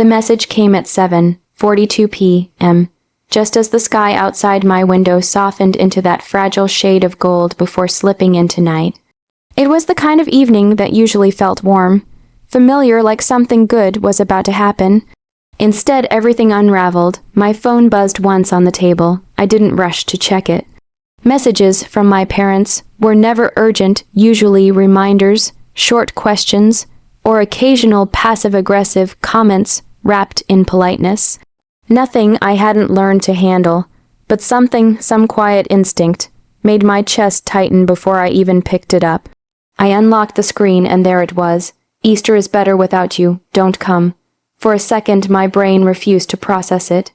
The message came at 7:42 p.m., just as the sky outside my window softened into that fragile shade of gold before slipping into night. It was the kind of evening that usually felt warm, familiar, like something good was about to happen. Instead, everything unraveled. My phone buzzed once on the table. I didn't rush to check it. Messages from my parents were never urgent, usually reminders, short questions, or occasional passive-aggressive comments wrapped in politeness. Nothing I hadn't learned to handle, but some quiet instinct, made my chest tighten before I even picked it up. I unlocked the screen and there it was. Easter is better without you, don't come. For a second, my brain refused to process it.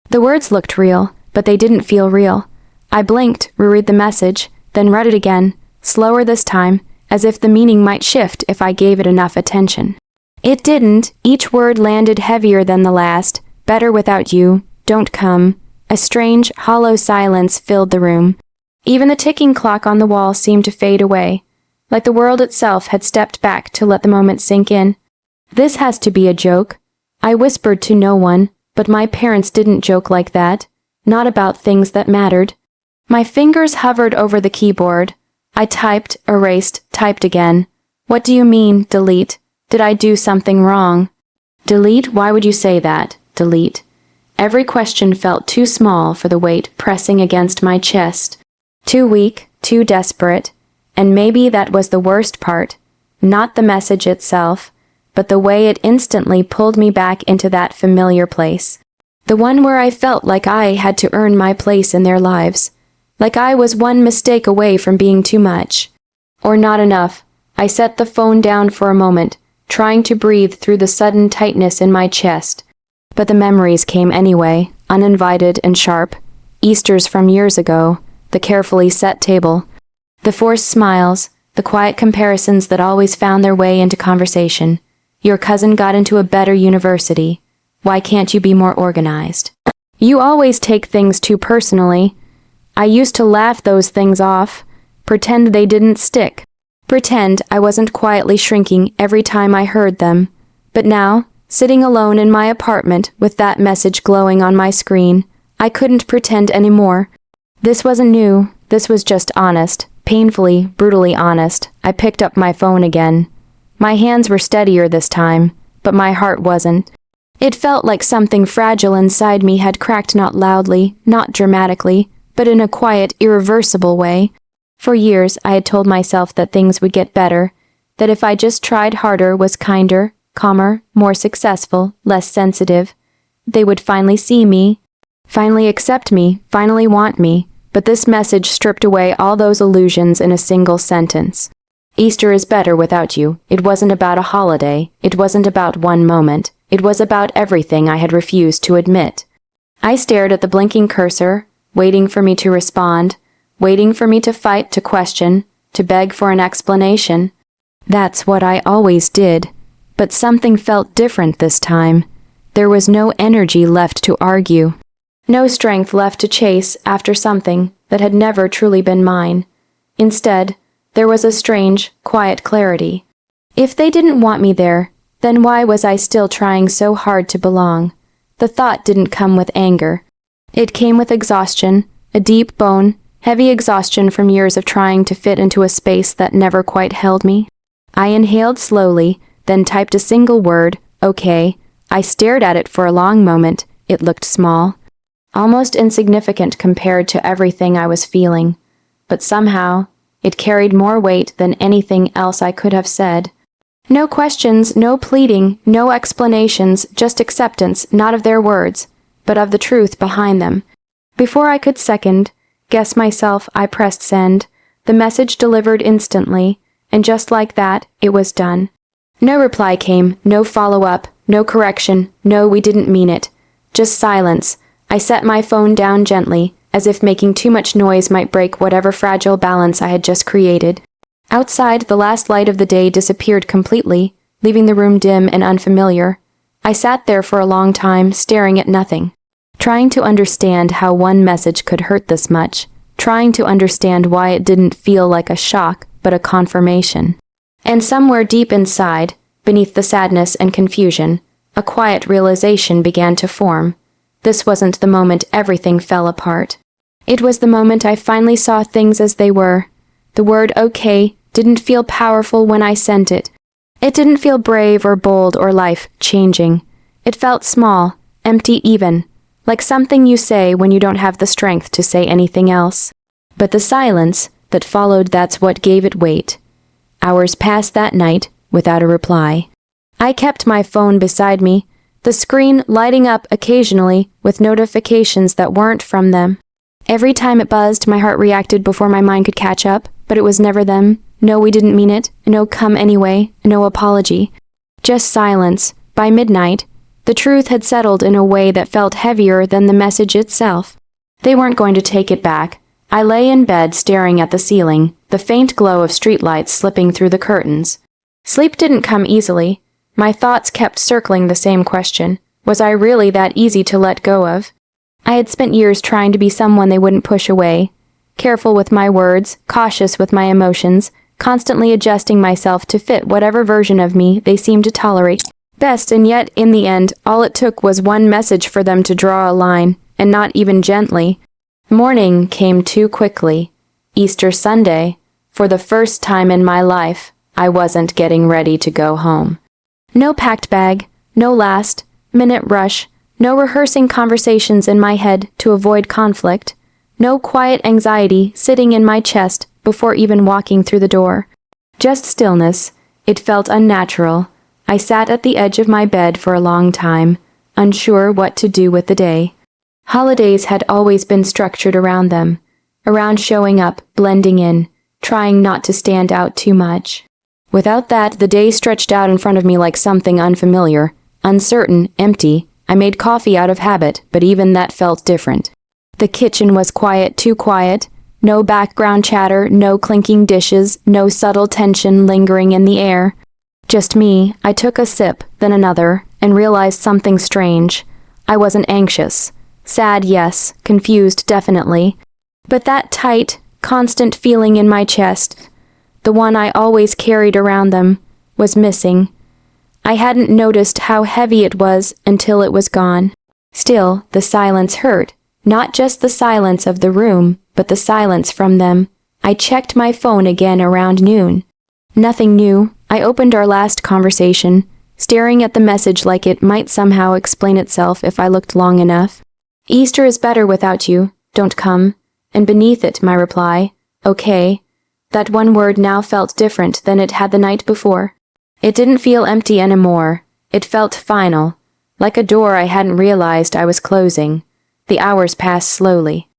The words looked real, but they didn't feel real. I blinked, reread the message, then read it again, slower this time, as if the meaning might shift if I gave it enough attention. It didn't. Each word landed heavier than the last. Better without you, don't come. A strange, hollow silence filled the room. Even the ticking clock on the wall seemed to fade away, like the world itself had stepped back to let the moment sink in. This has to be a joke. I whispered to no one, but my parents didn't joke like that. Not about things that mattered. My fingers hovered over the keyboard. I typed, erased, typed again. What do you mean, delete? Did I do something wrong? Delete? Why would you say that? Delete. Every question felt too small for the weight pressing against my chest. Too weak, too desperate. And maybe that was the worst part. Not the message itself, but the way it instantly pulled me back into that familiar place. The one where I felt like I had to earn my place in their lives. Like I was one mistake away from being too much. Or not enough. I set the phone down for a moment, trying to breathe through the sudden tightness in my chest. But the memories came anyway, uninvited and sharp. Easters from years ago, the carefully set table, the forced smiles, the quiet comparisons that always found their way into conversation. Your cousin got into a better university. Why can't you be more organized? You always take things too personally. I used to laugh those things off, pretend they didn't stick, pretend I wasn't quietly shrinking every time I heard them. But now, sitting alone in my apartment with that message glowing on my screen, I couldn't pretend anymore. This wasn't new, this was just honest, painfully, brutally honest. I picked up my phone again. My hands were steadier this time, but my heart wasn't. It felt like something fragile inside me had cracked, not loudly, not dramatically, but in a quiet, irreversible way. For years, I had told myself that things would get better, that if I just tried harder, was kinder, calmer, more successful, less sensitive, they would finally see me, finally accept me, finally want me. But this message stripped away all those illusions in a single sentence. Easter is better without you. It wasn't about a holiday. It wasn't about one moment. It was about everything I had refused to admit. I stared at the blinking cursor, waiting for me to respond, waiting for me to fight, to question, to beg for an explanation. That's what I always did. But something felt different this time. There was no energy left to argue. No strength left to chase after something that had never truly been mine. Instead, there was a strange, quiet clarity. If they didn't want me there, then why was I still trying so hard to belong? The thought didn't come with anger. It came with exhaustion, a deep bone, heavy exhaustion from years of trying to fit into a space that never quite held me. I inhaled slowly, then typed a single word, okay. I stared at it for a long moment. It looked small, almost insignificant compared to everything I was feeling. But somehow, it carried more weight than anything else I could have said. No questions, no pleading, no explanations, just acceptance, not of their words, but of the truth behind them. Before I could guess myself, I pressed send. The message delivered instantly, and just like that, it was done. No reply came, no follow-up, no correction, no we didn't mean it. Just silence. I set my phone down gently, as if making too much noise might break whatever fragile balance I had just created. Outside, the last light of the day disappeared completely, leaving the room dim and unfamiliar. I sat there for a long time, staring at nothing, trying to understand how one message could hurt this much, trying to understand why it didn't feel like a shock, but a confirmation. And somewhere deep inside, beneath the sadness and confusion, A quiet realization began to form. This wasn't the moment everything fell apart. It was the moment I finally saw things as they were. The word okay didn't feel powerful when I sent it. It didn't feel brave or bold or life-changing. It felt small, empty even, like something you say when you don't have the strength to say anything else. But the silence that followed, that's what gave it weight. Hours passed that night without a reply. I kept my phone beside me, the screen lighting up occasionally with notifications that weren't from them. Every time it buzzed, my heart reacted before my mind could catch up, but it was never them. No, we didn't mean it. No, come anyway. No apology. Just silence. By midnight, the truth had settled in a way that felt heavier than the message itself. They weren't going to take it back. I lay in bed staring at the ceiling, the faint glow of streetlights slipping through the curtains. Sleep didn't come easily. My thoughts kept circling the same question. Was I really that easy to let go of? I had spent years trying to be someone they wouldn't push away. Careful with my words, cautious with my emotions, constantly adjusting myself to fit whatever version of me they seemed to tolerate best, and yet, in the end, all it took was one message for them to draw a line, and not even gently. Morning came too quickly. Easter Sunday. For the first time in my life, I wasn't getting ready to go home. No packed bag, no last-minute rush, no rehearsing conversations in my head to avoid conflict, no quiet anxiety sitting in my chest before even walking through the door. Just stillness. It felt unnatural. I sat at the edge of my bed for a long time, unsure what to do with the day. Holidays had always been structured around them, around showing up, blending in, trying not to stand out too much. Without that, the day stretched out in front of me like something unfamiliar, uncertain, empty. I made coffee out of habit, but even that felt different. The kitchen was quiet, too quiet. No background chatter, no clinking dishes, no subtle tension lingering in the air. Just me. I took a sip, then another, and realized something strange. I wasn't anxious. Sad, yes. Confused, definitely. But that tight, constant feeling in my chest, the one I always carried around them, was missing. I hadn't noticed how heavy it was until it was gone. Still, the silence hurt. Not just the silence of the room, but the silence from them. I checked my phone again around noon. Nothing new. I opened our last conversation, staring at the message like it might somehow explain itself if I looked long enough. Easter is better without you. Don't come. And beneath it, my reply, okay. That one word now felt different than it had the night before. It didn't feel empty anymore. It felt final, like a door I hadn't realized I was closing. The hours passed slowly.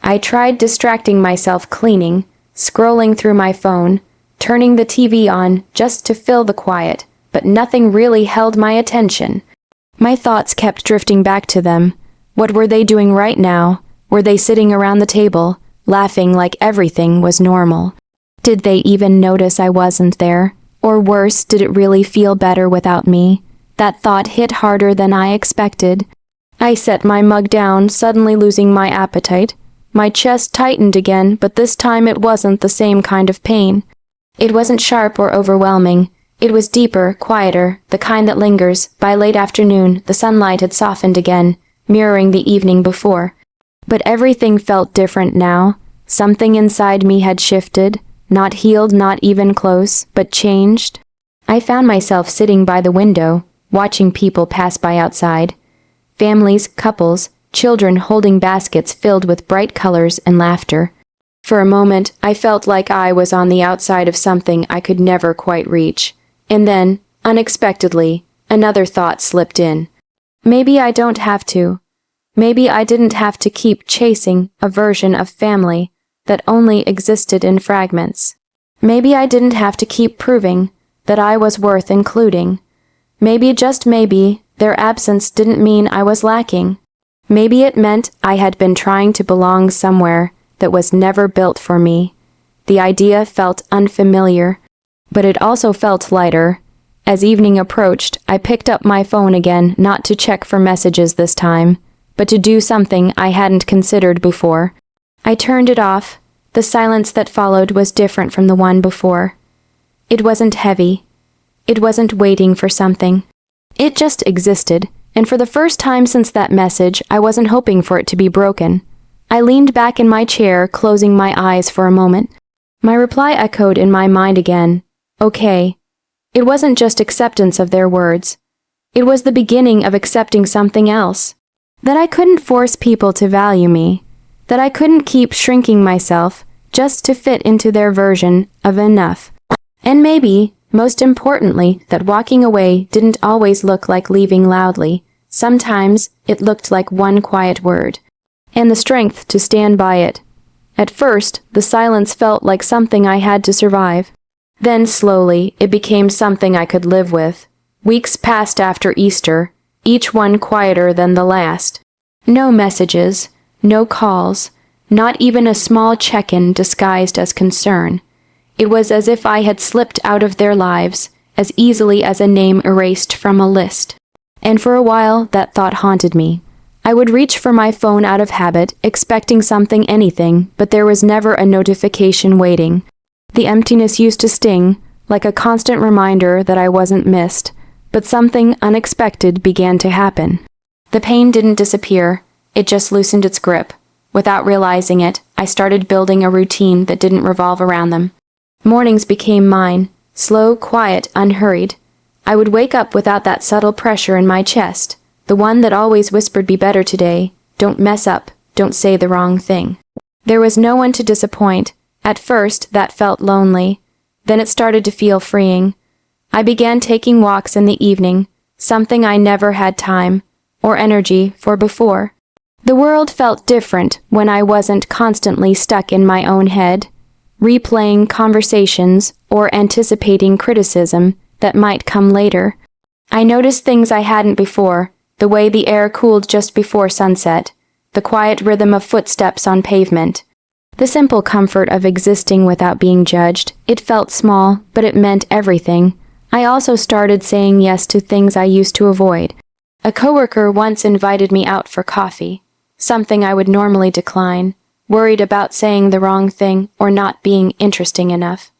I tried distracting myself cleaning, scrolling through my phone, turning the TV on just to fill the quiet, but nothing really held my attention. My thoughts kept drifting back to them. What were they doing right now? Were they sitting around the table, laughing like everything was normal? Did they even notice I wasn't there? Or worse, did it really feel better without me? That thought hit harder than I expected. I set my mug down, suddenly losing my appetite. My chest tightened again, but this time it wasn't the same kind of pain. It wasn't sharp or overwhelming. It was deeper, quieter, the kind that lingers. By late afternoon, the sunlight had softened again, mirroring the evening before. But everything felt different now. Something inside me had shifted. Not healed, not even close, but changed. I found myself sitting by the window, watching people pass by outside. Families, couples, children holding baskets filled with bright colors and laughter. For a moment, I felt like I was on the outside of something I could never quite reach. And then, unexpectedly, another thought slipped in. Maybe I don't have to. Maybe I didn't have to keep chasing a version of family that only existed in fragments. Maybe I didn't have to keep proving that I was worth including. Maybe, just maybe, their absence didn't mean I was lacking. Maybe it meant I had been trying to belong somewhere that was never built for me. The idea felt unfamiliar, but it also felt lighter. As evening approached, I picked up my phone again, not to check for messages this time, but to do something I hadn't considered before. I turned it off. The silence that followed was different from the one before. It wasn't heavy. It wasn't waiting for something. It just existed, and for the first time since that message, I wasn't hoping for it to be broken. I leaned back in my chair, closing my eyes for a moment. My reply echoed in my mind again. Okay. It wasn't just acceptance of their words. It was the beginning of accepting something else. That I couldn't force people to value me. That I couldn't keep shrinking myself just to fit into their version of enough. And maybe, most importantly, that walking away didn't always look like leaving loudly. Sometimes it looked like one quiet word. And the strength to stand by it. At first, the silence felt like something I had to survive. Then slowly, it became something I could live with. Weeks passed after Easter, each one quieter than the last. No messages, no calls, not even a small check-in disguised as concern. It was as if I had slipped out of their lives, as easily as a name erased from a list. And for a while, that thought haunted me. I would reach for my phone out of habit, expecting something, anything, but there was never a notification waiting. The emptiness used to sting, like a constant reminder that I wasn't missed, but something unexpected began to happen. The pain didn't disappear, it just loosened its grip. Without realizing it, I started building a routine that didn't revolve around them. Mornings became mine, slow, quiet, unhurried. I would wake up without that subtle pressure in my chest. The one that always whispered, be better today, don't mess up, don't say the wrong thing. There was no one to disappoint. At first, that felt lonely. Then it started to feel freeing. I began taking walks in the evening, something I never had time or energy for before. The world felt different when I wasn't constantly stuck in my own head, replaying conversations or anticipating criticism that might come later. I noticed things I hadn't before. The way the air cooled just before sunset, the quiet rhythm of footsteps on pavement, the simple comfort of existing without being judged. It felt small, but it meant everything. I also started saying yes to things I used to avoid. A coworker once invited me out for coffee, something I would normally decline, worried about saying the wrong thing or not being interesting enough.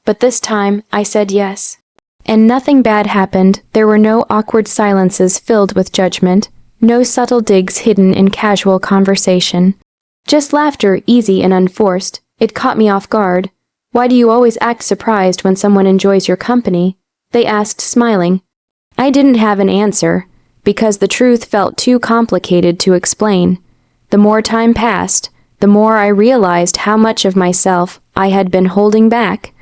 But this time, I said yes. And nothing bad happened. There were no awkward silences filled with judgment, no subtle digs hidden in casual conversation. Just laughter, easy and unforced. It caught me off guard. Why do you always act surprised when someone enjoys your company? They asked, smiling. I didn't have an answer, because the truth felt too complicated to explain. The more time passed, the more I realized how much of myself I had been holding back.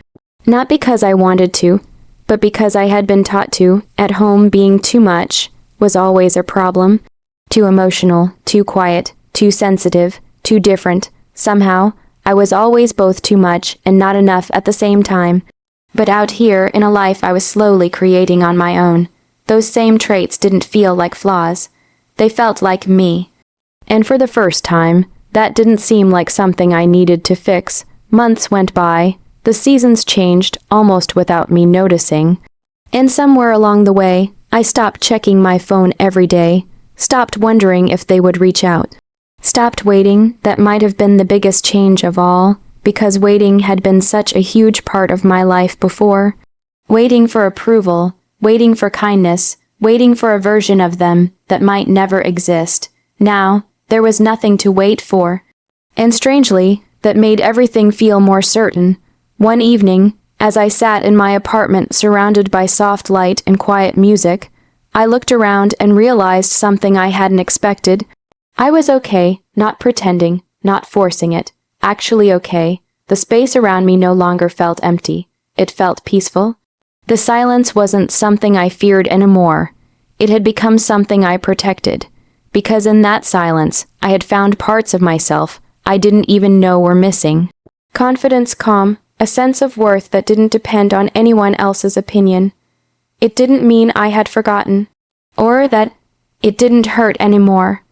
Not because I wanted to, but because I had been taught to. At home, being too much was always a problem. Too emotional, too quiet, too sensitive, too different. Somehow, I was always both too much and not enough at the same time. But out here, in a life I was slowly creating on my own, those same traits didn't feel like flaws. They felt like me. And for the first time, that didn't seem like something I needed to fix. Months went by. The seasons changed almost without me noticing. And somewhere along the way, I stopped checking my phone every day, stopped wondering if they would reach out. Stopped waiting. That might have been the biggest change of all, because waiting had been such a huge part of my life before. Waiting for approval, waiting for kindness, waiting for a version of them that might never exist. Now, there was nothing to wait for. And strangely, that made everything feel more certain. One evening, as I sat in my apartment surrounded by soft light and quiet music, I looked around and realized something I hadn't expected. I was okay, not pretending, not forcing it, actually okay. The space around me no longer felt empty. It felt peaceful. The silence wasn't something I feared anymore. It had become something I protected. Because in that silence, I had found parts of myself I didn't even know were missing. Confidence, calm, a sense of worth that didn't depend on anyone else's opinion. It didn't mean I had forgotten, or that it didn't hurt anymore.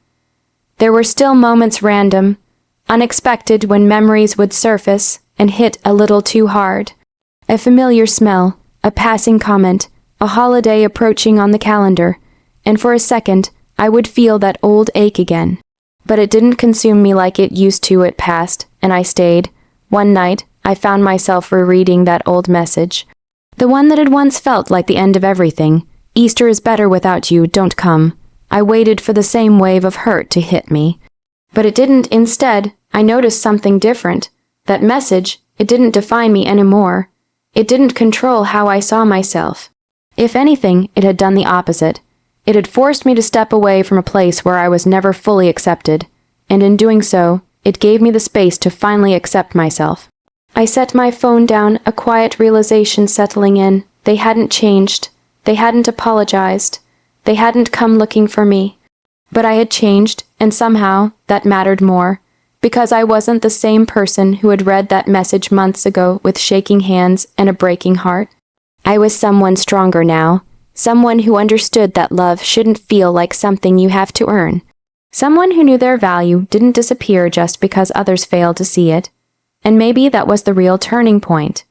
There were still moments random, unexpected, when memories would surface and hit a little too hard. A familiar smell, a passing comment, a holiday approaching on the calendar, and for a second, I would feel that old ache again. But it didn't consume me like it used to. It passed, and I stayed. One night, I found myself rereading that old message. The one that had once felt like the end of everything. Easter is better without you, don't come. I waited for the same wave of hurt to hit me. But it didn't. Instead, I noticed something different. That message, it didn't define me anymore. It didn't control how I saw myself. If anything, it had done the opposite. It had forced me to step away from a place where I was never fully accepted, and in doing so, it gave me the space to finally accept myself. I set my phone down, a quiet realization settling in. They hadn't changed. They hadn't apologized. They hadn't come looking for me. But I had changed, and somehow that mattered more, because I wasn't the same person who had read that message months ago with shaking hands and a breaking heart. I was someone stronger now, someone who understood that love shouldn't feel like something you have to earn. Someone who knew their value didn't disappear just because others failed to see it. And maybe that was the real turning point.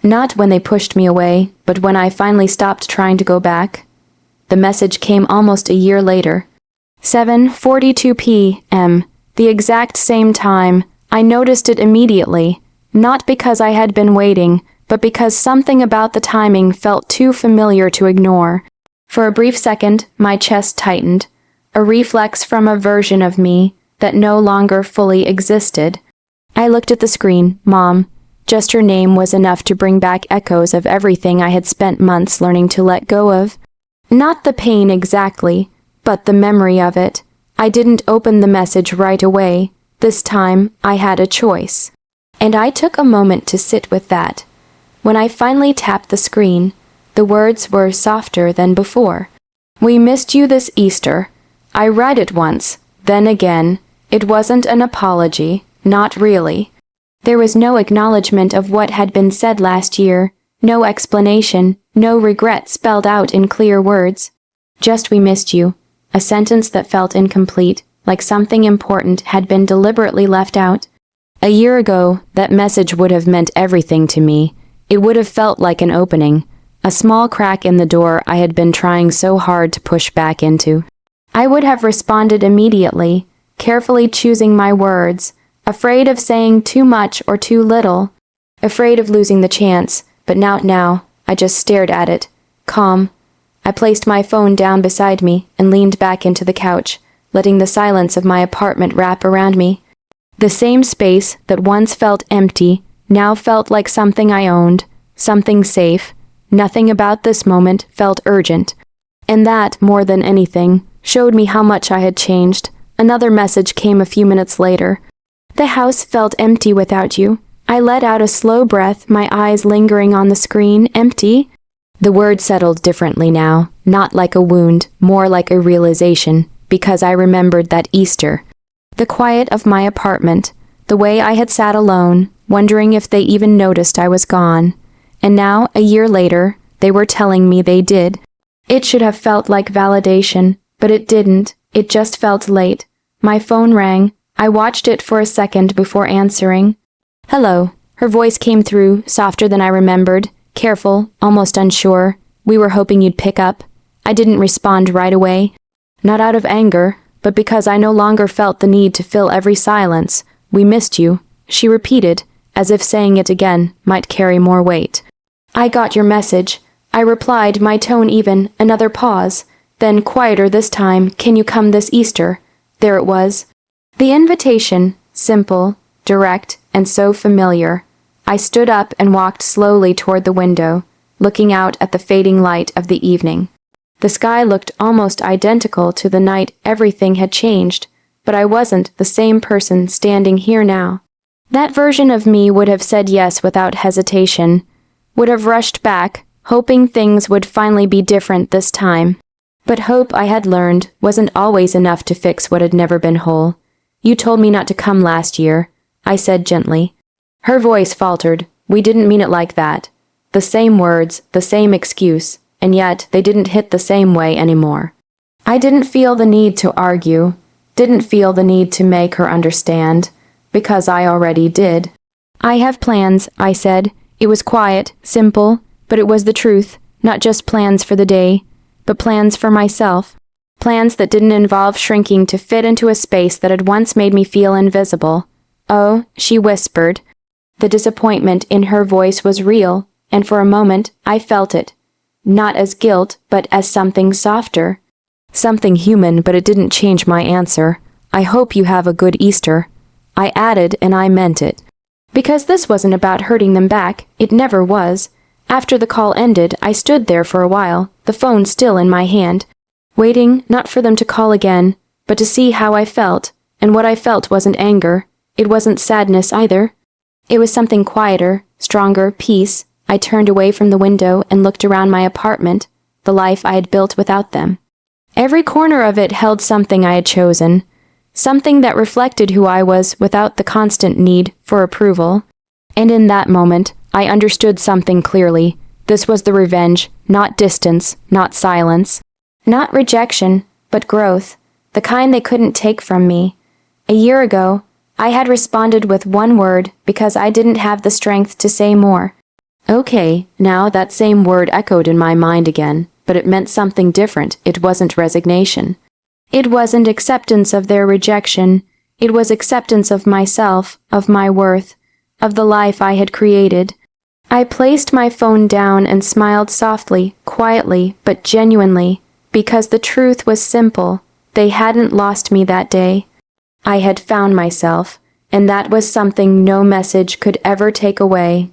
Not when they pushed me away, but when I finally stopped trying to go back. The message came almost a year later. 7:42 p.m., the exact same time. I noticed it immediately, not because I had been waiting, but because something about the timing felt too familiar to ignore. For a brief second, my chest tightened, a reflex from a version of me that no longer fully existed. I looked at the screen. Mom. Just her name was enough to bring back echoes of everything I had spent months learning to let go of. Not the pain exactly, but the memory of it. I didn't open the message right away. This time, I had a choice. And I took a moment to sit with that. When I finally tapped the screen, the words were softer than before. We missed you this Easter. I read it once, then again. It wasn't an apology, not really. There was no acknowledgement of what had been said last year, no explanation, no regret spelled out in clear words. Just we missed you, a sentence that felt incomplete, like something important had been deliberately left out. A year ago, that message would have meant everything to me. It would have felt like an opening, a small crack in the door I had been trying so hard to push back into. I would have responded immediately, carefully choosing my words, afraid of saying too much or too little, afraid of losing the chance, but now, I just stared at it, calm. I placed my phone down beside me and leaned back into the couch, letting the silence of my apartment wrap around me. The same space that once felt empty now felt like something I owned, something safe. Nothing about this moment felt urgent. And that, more than anything, showed me how much I had changed. Another message came a few minutes later. The house felt empty without you. I let out a slow breath, my eyes lingering on the screen. Empty? The word settled differently now, not like a wound, more like a realization, because I remembered that Easter. The quiet of my apartment, the way I had sat alone, wondering if they even noticed I was gone. And now, a year later, they were telling me they did. It should have felt like validation, but it didn't. It just felt late. My phone rang. I watched it for a second before answering. Hello. Her voice came through, softer than I remembered, careful, almost unsure. We were hoping you'd pick up. I didn't respond right away. Not out of anger, but because I no longer felt the need to fill every silence. We missed you, she repeated, as if saying it again might carry more weight. I got your message. I replied, my tone even, another pause. Then, quieter this time, can you come this Easter? There it was. The invitation, simple, direct, and so familiar. I stood up and walked slowly toward the window, looking out at the fading light of the evening. The sky looked almost identical to the night everything had changed, but I wasn't the same person standing here now. That version of me would have said yes without hesitation, would have rushed back, hoping things would finally be different this time. But hope, I had learned, wasn't always enough to fix what had never been whole. You told me not to come last year, I said gently. Her voice faltered. We didn't mean it like that. The same words, the same excuse, and yet they didn't hit the same way anymore. I didn't feel the need to argue, didn't feel the need to make her understand, because I already did. I have plans, I said. It was quiet, simple, but it was the truth, not just plans for the day, but plans for myself. Plans that didn't involve shrinking to fit into a space that had once made me feel invisible. Oh, she whispered. The disappointment in her voice was real, and for a moment I felt it. not as guilt, but as something softer. Something human, but it didn't change my answer. I hope you have a good Easter. I added, and I meant it. Because this wasn't about hurting them back, it never was. After the call ended, I stood there for a while, the phone still in my hand, waiting not for them to call again, but to see how I felt, and what I felt wasn't anger. It wasn't sadness either. It was something quieter, stronger, peace. I turned away from the window and looked around my apartment, the life I had built without them. Every corner of it held something I had chosen, something that reflected who I was without the constant need for approval. And in that moment, I understood something clearly. This was the revenge, not distance, not silence. Not rejection, but growth, the kind they couldn't take from me. A year ago, I had responded with one word because I didn't have the strength to say more. Okay, now that same word echoed in my mind again, but it meant something different. It wasn't resignation. It wasn't acceptance of their rejection. It was acceptance of myself, of my worth, of the life I had created. I placed my phone down and smiled softly, quietly, but genuinely, because the truth was simple. They hadn't lost me that day. I had found myself, and that was something no message could ever take away.